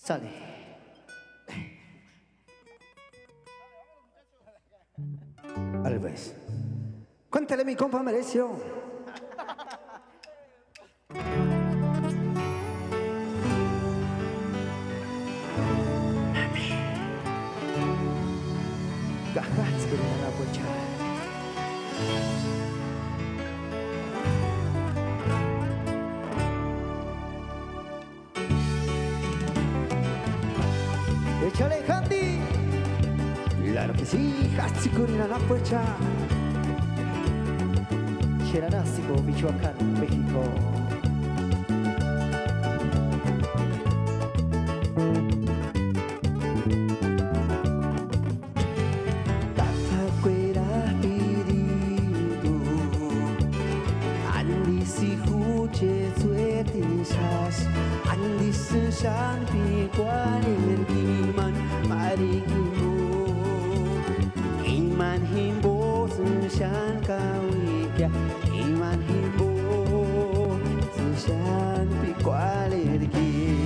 Sale. Vale pues. Cuéntale mi compa Merecio. Mami. Gagas que no la pucha. Échale Handy. Claro que sí, Hatsikurina la pucha. Cheranástico, Michoacán, México. Tatakwera piridu Andi si huche suetisas Andi sesan pikwalir giman maringimu Iman himbo sesan kawikya Iman himbo sesan pikwalir giman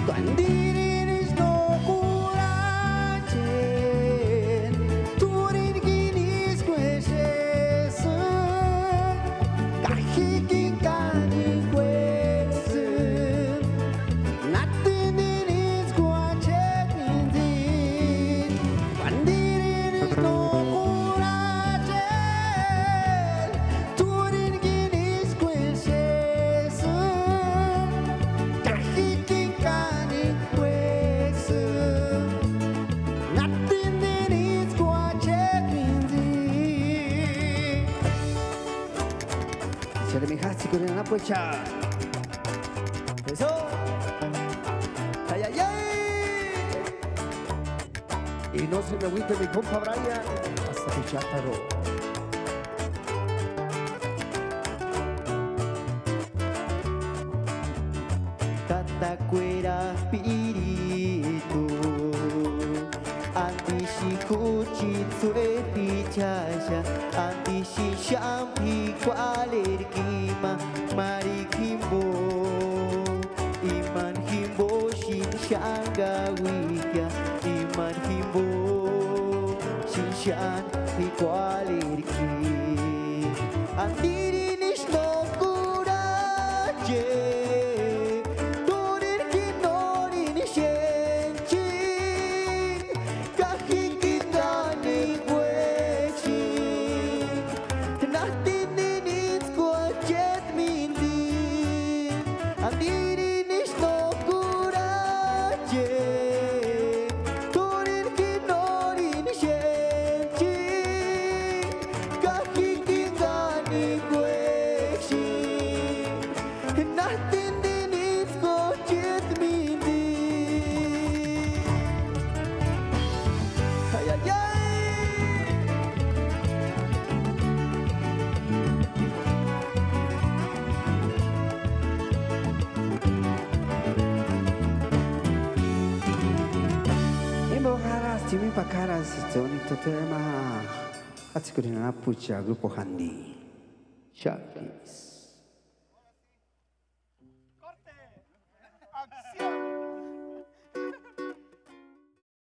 Kandirinis no kurachen Turin ginis kwesesen Kahikin kani kwesen Natininis kwachet nintin Kandirinis no kurachen Turin ginis kwesesen Kahikin kani kwesen Natininis kwachet nintin Echale mi Hatsikurina la pucha. Eso. Ay, ay, ay. Y no se me agüite mi compa Brian. Hasta mi chátaro. Tatakwera piritu Andi shikuchi tsue pichasha Andi shishampi kwaler kima Mari kimbo Iman himbo shinshanga wikya Iman himbo shinshan pi kwaler kim Andirinis no kuraje Andirinis no kuraje Turin kinorin shenchi Kahikingani kweshi Natininis kochet mindi Ay ay ay Timi pakaras bonito tema Hatsikurina la pucha grupo Handy. Chakis.